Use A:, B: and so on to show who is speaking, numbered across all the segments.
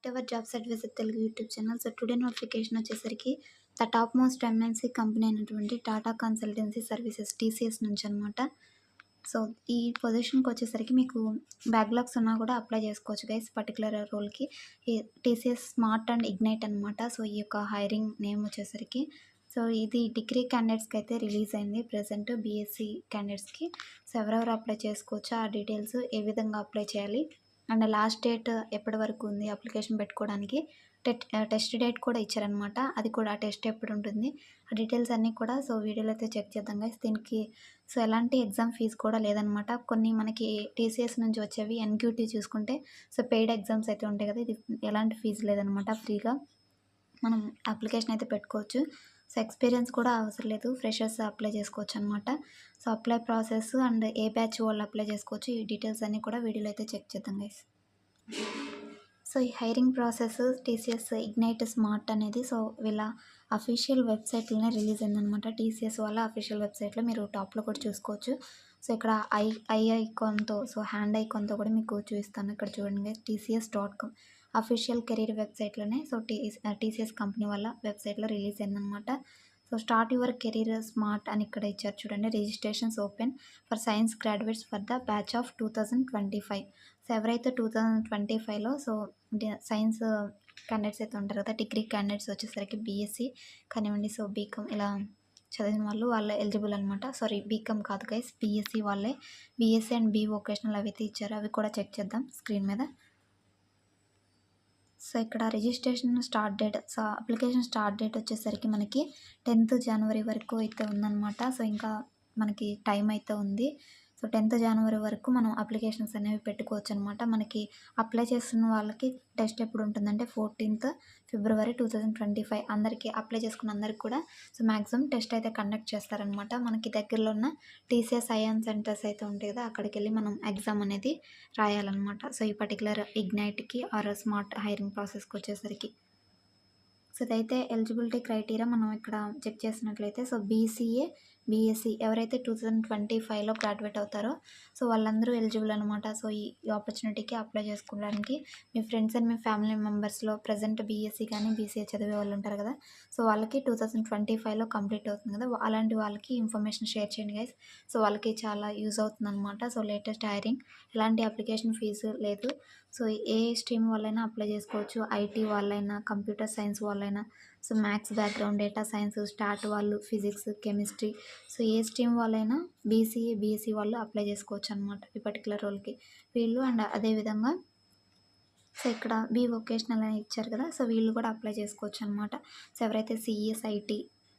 A: Back to our jobs at Visit Telugu YouTube channel. So today notification వచ్చేసరికి the top most MNC company అయినటువంటి Tata consultancy services TCS నుంచి అనమాట. So ఈ పొజిషన్కి వచ్చేసరికి మీకు బ్యాక్లాగ్స్ ఉన్నా కూడా అప్లై చేసుకోవచ్చు గైస్. పర్టికులర్ రోల్కి ఈ టీసీఎస్ స్మార్ట్ అండ్ ఇగ్నైట్ అనమాట. సో ఈ యొక్క హైరింగ్ నేమ్ వచ్చేసరికి సో ఇది డిగ్రీ క్యాండిడేట్స్కి అయితే రిలీజ్ అయింది ప్రజెంట్ బీఎస్సీ క్యాండిడేట్స్కి. సో ఎవరెవరు అప్లై చేసుకోవచ్చు, ఆ డీటెయిల్స్ ఏ విధంగా అప్లై చేయాలి అండ్ లాస్ట్ డేట్ ఎప్పటి వరకు ఉంది అప్లికేషన్ పెట్టుకోవడానికి, టెస్ట్ డేట్ కూడా ఇచ్చారనమాట. అది కూడా టెస్ట్ ఎప్పుడు ఉంటుంది, ఆ డీటెయిల్స్ అన్నీ కూడా సో వీడియోలో అయితే చెక్ చేద్దాం గైస్. దీనికి సో ఎలాంటి ఎగ్జామ్ ఫీజు కూడా లేదనమాట. కొన్ని మనకి టీసీఎస్ నుంచి వచ్చేవి ఎన్క్యూటీ చూసుకుంటే సో పెయిడ్ ఎగ్జామ్స్ అయితే ఉంటాయి కదా, ఇది ఎలాంటి ఫీజు లేదనమాట. ఫ్రీగా మనం అప్లికేషన్ అయితే పెట్టుకోవచ్చు. సో ఎక్స్పీరియన్స్ కూడా అవసరం లేదు, ఫ్రెషర్స్ అప్లై చేసుకోవచ్చు అనమాట. సో అప్లై ప్రాసెస్ అండ్ ఏ బ్యాచ్ వాళ్ళు అప్లై చేసుకోవచ్చు, ఈ డీటెయిల్స్ అన్నీ కూడా వీడియోలో అయితే చెక్ చేద్దాం గైస్. సో ఈ hiring process TCS Ignite Smart అనేది సో వీళ్ళ అఫీషియల్ వెబ్సైట్లోనే రిలీజ్ అయిందనమాట. టీసీఎస్ వాళ్ళ అఫీషియల్ వెబ్సైట్లో మీరు టాప్లో కూడా చూసుకోవచ్చు. సో ఇక్కడ ఐ ఐకాన్తో సో హ్యాండ్ ఐకాన్తో కూడా మీకు చూపిస్తాను. ఇక్కడ చూడండి TCS.com అఫీషియల్ కెరీర్ వెబ్సైట్లోనే సో టీసీఎస్ కంపెనీ వాళ్ళ వెబ్సైట్లో రిలీజ్ అయిందనమాట. So start your career smart అని ఇక్కడ ఇచ్చారు చూడండి. Registrations open for science graduates for the batch of 2025. So ఎవరైతే 2025లో సో సైన్స్ క్యాండిడేట్స్ అయితే ఉంటారు కదా, డిగ్రీ క్యాండిడేట్స్ వచ్చేసరికి బీఎస్సీ కానివ్వండి, సో బీకామ్ ఇలా చదివిన వాళ్ళే ఎలిజిబుల్ అనమాట. సారీ బీకామ్ కాదు గైస్, బీఎస్సీ వాళ్ళే. బీఎస్సీ అండ్ బీ వొకేషనల్ అవి అయితే ఇచ్చారు, అవి కూడా చెక్ చేద్దాం స్క్రీన్ మీద. సో ఇక్కడ registration start date, so application start date వచ్చేసరికి మనకి 10th జనవరి వరకు అయితే ఉందన్నమాట. సో ఇంకా మనకి టైం అయితే ఉంది. సో 10th జనవరి వరకు మనం అప్లికేషన్స్ అనేవి పెట్టుకోవచ్చు అనమాట. మనకి అప్లై చేస్తున్న వాళ్ళకి టెస్ట్ ఎప్పుడు ఉంటుందంటే 14th ఫిబ్రవరి 2025 అందరికీ అప్లై చేసుకున్న అందరికి కూడా సో మ్యాక్సిమం టెస్ట్ అయితే కండక్ట్ చేస్తారనమాట. మనకి దగ్గరలో ఉన్న టీసీఎస్ ఐఆన్ సెంటర్స్ అయితే ఉంటాయి కదా, అక్కడికి వెళ్ళి మనం ఎగ్జామ్ అనేది రాయాలన్నమాట. సో ఈ పర్టికులర్ ఇగ్నైట్కి ఆర్ స్మార్ట్ హైరింగ్ ప్రాసెస్కి వచ్చేసరికి సో ఇదైతే ఎలిజిబిలిటీ క్రైటీరియా మనం ఇక్కడ చెక్ చేసినట్లయితే సో బీసీఏ బీఎస్సీ ఎవరైతే 2025లో గ్రాడ్యుయేట్ అవుతారో సో వాళ్ళందరూ ఎలిజిబుల్ అనమాట. సో ఈ ఆపర్చునిటీకి అప్లై చేసుకోవడానికి మీ ఫ్రెండ్స్ అండ్ మీ ఫ్యామిలీ మెంబర్స్లో ప్రజెంట్ బీఎస్సీ కానీ బీసీఏ చదివే వాళ్ళు ఉంటారు కదా, సో వాళ్ళకి 2025లో కంప్లీట్ అవుతుంది కదా, అలాంటి వాళ్ళకి ఇన్ఫర్మేషన్ షేర్ చేయండి గైస్. సో వాళ్ళకి చాలా యూజ్ అవుతుంది అనమాట. సో లేటెస్ట్ హైరింగ్, ఎలాంటి అప్లికేషన్ ఫీజు లేదు. సో ఏ స్ట్రీమ్ వాళ్ళైనా అప్లై చేసుకోవచ్చు, ఐటీ వాళ్ళైనా, కంప్యూటర్ సైన్స్ వాళ్ళైనా, so maths background, data science, start వాళ్ళు, ఫిజిక్స్, కెమిస్ట్రీ, సో ఏ స్ట్రీమ్ వాళ్ళైనా బీసీఏ బీఎస్సీ వాళ్ళు అప్లై చేసుకోవచ్చు అనమాట ఈ పర్టికులర్ రోల్కి వీళ్ళు. అండ్ అదేవిధంగా సో ఇక్కడ బీ వొకేషనల్ అని ఇచ్చారు కదా, సో వీళ్ళు కూడా అప్లై చేసుకోవచ్చు అనమాట. సో ఎవరైతే సిఈఎస్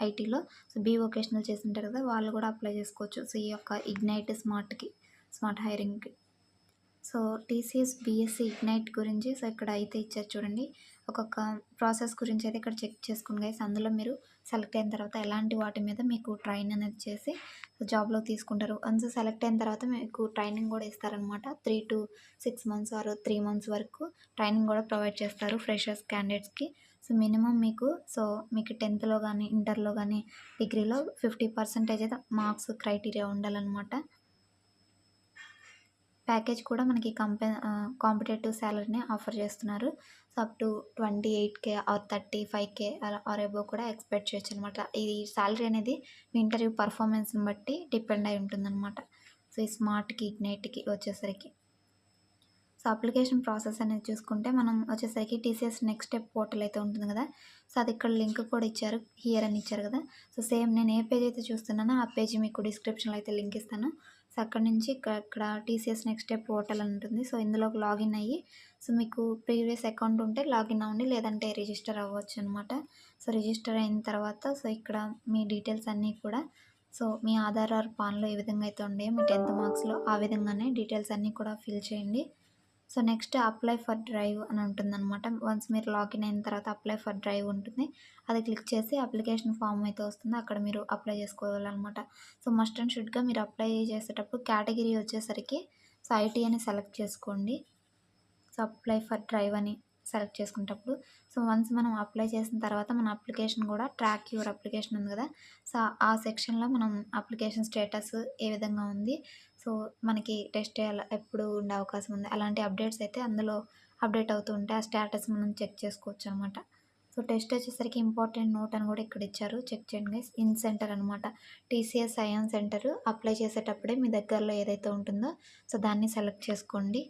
A: ఐటీలో సో బీ వొకేషనల్ చేసి ఉంటారు కదా, వాళ్ళు కూడా అప్లై చేసుకోవచ్చు. సో ఈ యొక్క ఇగ్నైట్ స్మార్ట్ హైరింగ్కి సో టీసీఎస్ బీఎస్సీ ఇగ్నైట్ గురించి సో ఇక్కడ అయితే ఇచ్చారు చూడండి. ఒక్కొక్క ప్రాసెస్ గురించి అయితే ఇక్కడ చెక్ చేసుకోండి గైస్. అందులో మీరు సెలెక్ట్ అయిన తర్వాత ఎలాంటి వాటి మీద మీకు ట్రైన్ అనేది చేసి జాబ్లో తీసుకుంటారు. వన్స్ సెలెక్ట్ అయిన తర్వాత మీకు ట్రైనింగ్ కూడా ఇస్తారనమాట. 3 to 6 months ఆర్ 3 months వరకు ట్రైనింగ్ కూడా ప్రొవైడ్ చేస్తారు ఫ్రెషర్స్ క్యాండిడేట్స్కి. సో మినిమం మీకు 10thలో కానీ ఇంటర్లో కానీ డిగ్రీలో 50% అయితే మార్క్స్ క్రైటీరియా ఉండాలన్నమాట. ప్యాకేజ్ కూడా మనకి కాంపిటేటివ్ శాలరీని ఆఫర్ చేస్తున్నారు. So up to 28K or 35K or above కూడా ఎక్స్పెక్ట్ చేయొచ్చు అనమాట. ఈ శాలరీ అనేది మీ ఇంటర్వ్యూ పర్ఫార్మెన్స్ని బట్టి డిపెండ్ అయి ఉంటుందన్నమాట. సో ఈ స్మార్ట్కి ఇగ్నైట్కి వచ్చేసరికి సో అప్లికేషన్ ప్రాసెస్ అనేది చూసుకుంటే మనం వచ్చేసరికి టీసీఎస్ నెక్స్ట్ స్టెప్ పోర్టల్ అయితే ఉంటుంది కదా, సో అది ఇక్కడ లింక్ కూడా ఇచ్చారు, హియర్ అని ఇచ్చారు కదా. సో సేమ్ నేను ఏ పేజ్ అయితే చూస్తున్నానో ఆ పేజ్ మీకు డిస్క్రిప్షన్లో అయితే లింక్ ఇస్తాను. సో అక్కడ నుంచి ఇక్కడ టీసీఎస్ నెక్స్ట్ స్టెప్ పోర్టల్ అని ఉంటుంది. సో ఇందులోకి లాగిన్ అయ్యి సో మీకు ప్రీవియస్ అకౌంట్ ఉంటే లాగిన్ అవ్వండి, లేదంటే రిజిస్టర్ అవ్వచ్చు అనమాట. సో రిజిస్టర్ అయిన తర్వాత సో ఇక్కడ మీ డీటెయిల్స్ అన్నీ కూడా సో మీ ఆధార్ ఆర్ పాన్లో ఏ విధంగా అయితే ఉండేవో మీ 10th మార్క్స్లో ఆ విధంగానే డీటెయిల్స్ అన్నీ కూడా ఫిల్ చేయండి. So next apply for drive అని ఉంటుందన్నమాట. వన్స్ మీరు లాగిన్ అయిన తర్వాత అప్లై ఫర్ డ్రైవ్ ఉంటుంది, అది క్లిక్ చేసి అప్లికేషన్ ఫామ్ అయితే వస్తుంది, అక్కడ మీరు అప్లై చేసుకోవాలన్నమాట. సో మస్ట్ అండ్ షుడ్గా మీరు అప్లై చేసేటప్పుడు కేటగిరీ వచ్చేసరికి సో ఐటీ అని సెలెక్ట్ చేసుకోండి. సో అప్లై ఫర్ డ్రైవ్ అని సెలెక్ట్ చేసుకునేటప్పుడు సో వన్స్ మనం అప్లై చేసిన తర్వాత మన అప్లికేషన్ కూడా ట్రాక్ యువర్ అప్లికేషన్ ఉంది కదా, సో ఆ సెక్షన్లో మనం అప్లికేషన్ స్టేటస్ ఏ విధంగా ఉంది, సో మనకి టెస్ట్ ఎప్పుడు ఉండే అవకాశం ఉంది, అలాంటి అప్డేట్స్ అయితే అందులో అప్డేట్ అవుతూ ఉంటాయి. ఆ స్టేటస్ మనం చెక్ చేసుకోవచ్చు అనమాట. సో టెస్ట్ వచ్చేసరికి ఇంపార్టెంట్ నోట్ అని కూడా ఇక్కడ ఇచ్చారు, చెక్ చేయండి గైస్. ఇన్ సెంటర్ అనమాట, టీసీఎస్ ఐఆన్ సెంటర్ అప్లై చేసేటప్పుడే మీ దగ్గరలో ఏదైతే ఉంటుందో సో దాన్ని సెలెక్ట్ చేసుకోండి.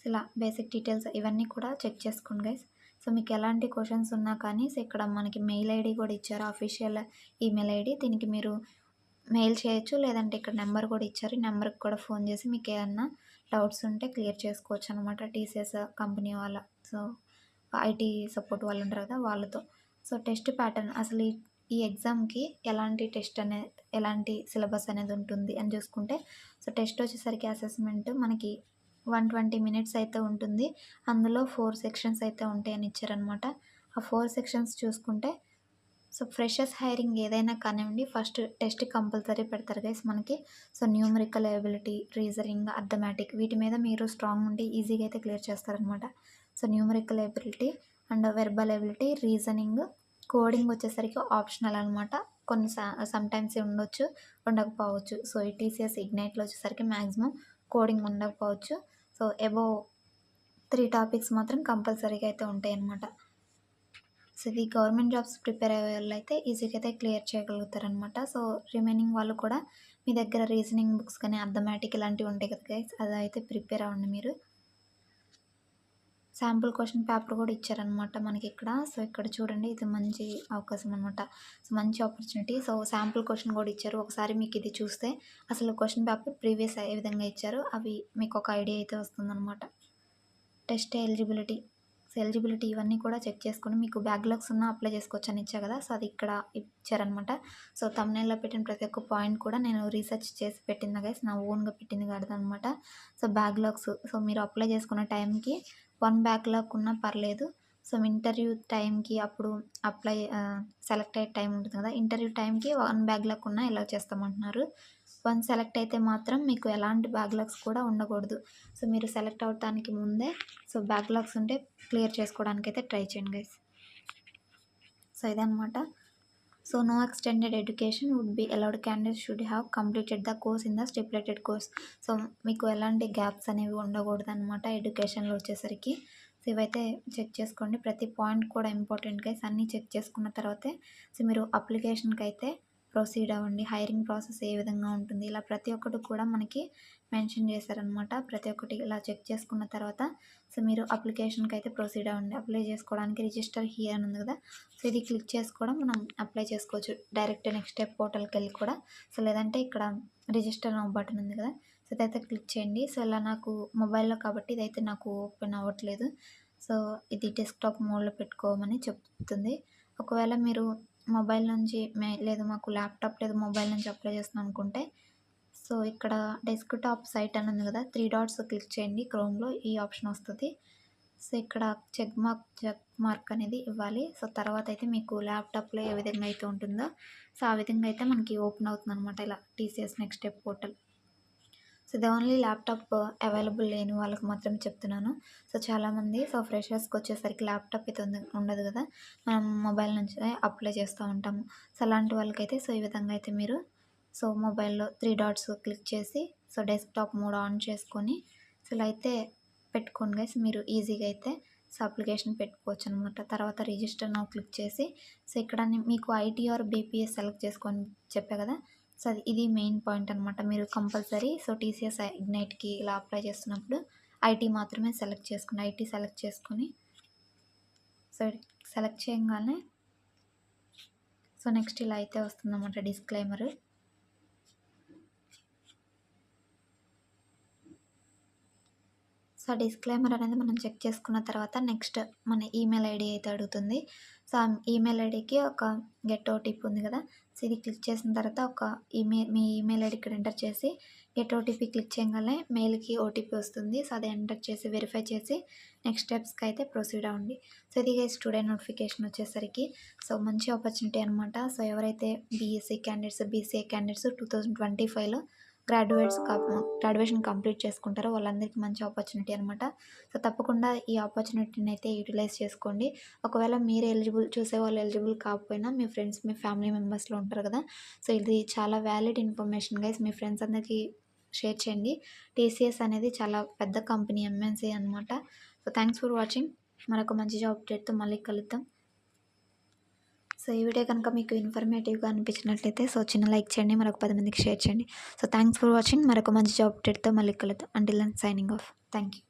A: ఇలా బేసిక్ డీటెయిల్స్ ఇవన్నీ కూడా చెక్ చేసుకోండి గైస్. సో మీకు ఎలాంటి క్వశ్చన్స్ ఉన్నా కానీ సో ఇక్కడ మనకి మెయిల్ ఐడి కూడా ఇచ్చారు, అఫీషియల్ ఈమెయిల్ ఐడి. దీనికి మీరు మెయిల్ చేయొచ్చు, లేదంటే ఇక్కడ నెంబర్ కూడా ఇచ్చారు, ఈ నెంబర్కి కూడా ఫోన్ చేసి మీకు ఏమన్నా డౌట్స్ ఉంటే క్లియర్ చేసుకోవచ్చు అనమాట టీసీఎస్ కంపెనీ వాళ్ళ. సో ఐటీ సపోర్ట్ వాళ్ళు ఉంటారు కదా వాళ్ళతో. సో టెస్ట్ ప్యాటర్న్ అసలు ఈ ఎగ్జామ్కి ఎలాంటి టెస్ట్ అనేది, ఎలాంటి సిలబస్ అనేది ఉంటుంది అని చూసుకుంటే సో టెస్ట్ వచ్చేసరికి అసెస్మెంట్ మనకి 120 మినిట్స్ అయితే ఉంటుంది. అందులో 4 సెక్షన్స్ అయితే ఉంటాయని ఇచ్చారనమాట. ఆ 4 సెక్షన్స్ చూసుకుంటే సో ఫ్రెషర్స్ హైరింగ్ ఏదైనా కానివ్వండి ఫస్ట్ టెస్ట్ కంపల్సరీ పెడతారు గైస్ మనకి. So numerical ability, reasoning, arithmetic వీటి మీద మీరు స్ట్రాంగ్ ఉండి ఈజీగా అయితే క్లియర్ చేస్తారనమాట. So numerical ability and verbal ability, reasoning, coding వచ్చేసరికి ఆప్షనల్ అనమాట. కొన్ని సమ్టైమ్స్ ఉండొచ్చు, ఉండకపోవచ్చు. సో ఈ టీసీఎస్ ఇగ్నైట్లో వచ్చేసరికి మ్యాక్సిమం కోడింగ్ ఉండకపోవచ్చు. సో అబోవ్ 3 టాపిక్స్ మాత్రం కంపల్సరీగా అయితే ఉంటాయి అన్నమాట. సో ఇది గవర్నమెంట్ జాబ్స్ ప్రిపేర్ అయ్యే వాళ్ళు అయితే ఈజీగా అయితే క్లియర్ చేయగలుగుతారనమాట. సో రిమైనింగ్ వాళ్ళు కూడా మీ దగ్గర రీజనింగ్ బుక్స్ కానీ అర్థమెటిక్ ఇలాంటివి ఉంటాయి కదా గైస్, అదైతే ప్రిపేర్ అవ్వండి మీరు. శాంపుల్ క్వశ్చన్ పేపర్ కూడా ఇచ్చారనమాట మనకి ఇక్కడ. సో ఇక్కడ చూడండి, ఇది మంచి అవకాశం అనమాట, సో మంచి ఆపర్చునిటీ. సో శాంపుల్ క్వశ్చన్ కూడా ఇచ్చారు. ఒకసారి మీకు ఇది చూస్తే అసలు క్వశ్చన్ పేపర్ ప్రీవియస్ ఏ విధంగా ఇచ్చారు అవి మీకు ఒక ఐడియా అయితే వస్తుందన్నమాట. టెస్ట్ ఎలిజిబిలిటీ, సో ఎలిజిబిలిటీ ఇవన్నీ కూడా చెక్ చేసుకొని మీకు బ్యాక్లాగ్స్ ఉన్న అప్లై చేసుకోవచ్చు అని ఇచ్చా కదా, సో అది ఇక్కడ ఇచ్చారనమాట. సో తమ్నైల్లో పెట్టిన ప్రతి ఒక్క పాయింట్ కూడా నేను రీసెర్చ్ చేసి పెట్టింది గైస్, నా ఓన్గా పెట్టింది కాదనమాట. సో బ్యాక్లాగ్స్, సో మీరు అప్లై చేసుకున్న టైంకి 1 బ్యాక్లాగ్ ఉన్నా పర్లేదు. సో ఇంటర్వ్యూ టైంకి అప్పుడు అప్లై సెలెక్ట్ అయ్యే టైం ఉంటుంది కదా, ఇంటర్వ్యూ టైంకి 1 బ్యాక్లాగ్ ఉన్నా ఎలా చేస్తామంటున్నారు. 1 సెలెక్ట్ అయితే మాత్రం మీకు ఎలాంటి బ్యాక్లాగ్స్ కూడా ఉండకూడదు. సో మీరు సెలెక్ట్ అవడానికి ముందే సో బ్యాక్లాగ్స్ ఉంటే క్లియర్ చేసుకోవడానికి అయితే ట్రై చేయండి గైస్. సో ఇదనమాట. So no extended education would be allowed, candidates should have completed the course in the stipulated course. So మీకు ఎలాంటి గ్యాప్స్ అనేవి ఉండకూడదు అనమాట ఎడ్యుకేషన్లో వచ్చేసరికి. సో ఇవైతే చెక్ చేసుకోండి, ప్రతి పాయింట్ కూడా ఇంపార్టెంట్ గైస్. అన్నీ చెక్ చేసుకున్న తర్వాతే సో మీరు అప్లికేషన్కి అయితే ప్రొసీడ్ అవ్వండి. హైరింగ్ ప్రాసెస్ ఏ విధంగా ఉంటుంది ఇలా ప్రతి ఒక్కటి కూడా మనకి మెన్షన్ చేశారనమాట. ప్రతి ఒక్కటి ఇలా చెక్ చేసుకున్న తర్వాత సో మీరు అప్లికేషన్కి అయితే ప్రొసీడ్ అవ్వండి. అప్లై చేసుకోవడానికి రిజిస్టర్ హియర్ అని ఉంది కదా, సో ఇది క్లిక్ చేసి కూడా మనం అప్లై చేసుకోవచ్చు డైరెక్ట్ నెక్స్ట్ స్టెప్ పోర్టల్కి వెళ్ళి కూడా. సో లేదంటే ఇక్కడ రిజిస్టర్ నౌ బటన్ ఉంది కదా, సో ఇదైతే క్లిక్ చేయండి. సో ఇలా నాకు మొబైల్లో కాబట్టి ఇదైతే నాకు ఓపెన్ అవ్వట్లేదు. సో ఇది డెస్క్టాప్ మోడ్లో పెట్టుకోమని చెప్తుంది. ఒకవేళ మీరు మొబైల్ నుంచి లేదు మాకు ల్యాప్టాప్ లేదు మొబైల్ నుంచి అప్లై చేస్తున్నాం అనుకుంటే సో ఇక్కడ డెస్క్టాప్ సైట్ అని ఉంది కదా, 3 డాట్స్ క్లిక్ చేయండి క్రోమ్లో, ఈ ఆప్షన్ వస్తుంది. సో ఇక్కడ చెక్ మార్క్ అనేది ఇవ్వాలి. సో తర్వాత అయితే మీకు ల్యాప్టాప్లో ఏ విధంగా అయితే ఉంటుందో సో ఆ విధంగా అయితే మనకి ఓపెన్ అవుతుంది అనమాట ఇలా TCS next step portal. So ఇది ఓన్లీ ల్యాప్టాప్ అవైలబుల్ లేని వాళ్ళకి మాత్రం చెప్తున్నాను. సో చాలామంది సో ఫ్రెషర్స్కి వచ్చేసరికి ల్యాప్టాప్ అయితే ఉండదు కదా, మనం మొబైల్ నుంచి అప్లై చేస్తూ ఉంటాము. సో అలాంటి వాళ్ళకైతే సో ఈ విధంగా అయితే మీరు సో మొబైల్లో 3 డాట్స్ క్లిక్ చేసి సో డెస్క్టాప్ మోడ్ ఆన్ చేసుకొని సో ఇలా అయితే పెట్టుకోండి గైస్, మీరు ఈజీగా అయితే సో అప్లికేషన్ పెట్టుకోవచ్చు అనమాట. తర్వాత రిజిస్టర్ నౌ క్లిక్ చేసి సో ఇక్కడ మీకు ఐటీ ఆర్ బీపీఎస్ సెలెక్ట్ చేసుకొని చెప్పా కదా, సో అది ఇది మెయిన్ పాయింట్ అనమాట. మీరు కంపల్సరీ సో టీసీఎస్ ఇగ్నైట్కి ఇలా అప్లై చేస్తున్నప్పుడు ఐటీ మాత్రమే సెలెక్ట్ చేసుకోండి. ఐటీ సెలెక్ట్ చేసుకొని సో సెలెక్ట్ చేయగానే సో నెక్స్ట్ ఇలా అయితే వస్తుందన్నమాట డిస్క్లైమర్. సో డిస్క్లైమర్ అనేది మనం చెక్ చేసుకున్న తర్వాత నెక్స్ట్ మన ఈమెయిల్ ఐడి అయితే అడుగుతుంది. సో ఆ ఈమెయిల్ ఐడికి ఒక గెట్ ఓటీపీ ఉంది కదా, సో ఇది క్లిక్ చేసిన తర్వాత ఒక మీ ఈమెయిల్ ఐడి ఇక్కడ ఎంటర్ చేసి గెట్ ఓటీపీ క్లిక్ చేయగానే మెయిల్కి ఓటీపీ వస్తుంది. సో అది ఎంటర్ చేసి వెరిఫై చేసి నెక్స్ట్ స్టెప్స్కి అయితే ప్రొసీడ్ అవ్వండి. సో ఇది స్టూడెంట్ నోటిఫికేషన్ వచ్చేసరికి సో మంచి ఆపర్చునిటీ అనమాట. సో ఎవరైతే బీఎస్సీ క్యాండిడేట్స్, బీసీఏ క్యాండిడేట్స్ 2025లో గ్రాడ్యుయేషన్ కంప్లీట్ చేసుకుంటారో వాళ్ళందరికీ మంచి ఆపర్చునిటీ అనమాట. సో తప్పకుండా ఈ ఆపర్చునిటీని అయితే యూటిలైజ్ చేసుకోండి. ఒకవేళ మీరు చూసే వాళ్ళు ఎలిజిబుల్ కాకపోయినా మీ ఫ్రెండ్స్, మీ ఫ్యామిలీ మెంబర్స్లో ఉంటారు కదా, సో ఇది చాలా వ్యాలిడ్ ఇన్ఫర్మేషన్ గైస్, మీ ఫ్రెండ్స్ అందరికీ షేర్ చేయండి. టీసీఎస్ అనేది చాలా పెద్ద కంపెనీ, ఎంఎన్సీ అనమాట. So thanks for watching. మరొక మంచి జాబ్ అప్డేట్‌తో మళ్ళీ కలుద్దాం. సో ఈ వీడియో కనుక మీకు ఇన్ఫర్మేటివ్‌గా అనిపించినట్లయితే సో చిన్న లైక్ చేయండి. మరొక 10 మందికి షేర్ చేయండి. So thanks for watching. మరొక మంచి జాబ్ అప్డేట్‌తో మళ్ళీ కలుద్దాం. Until then signing off. Thank you.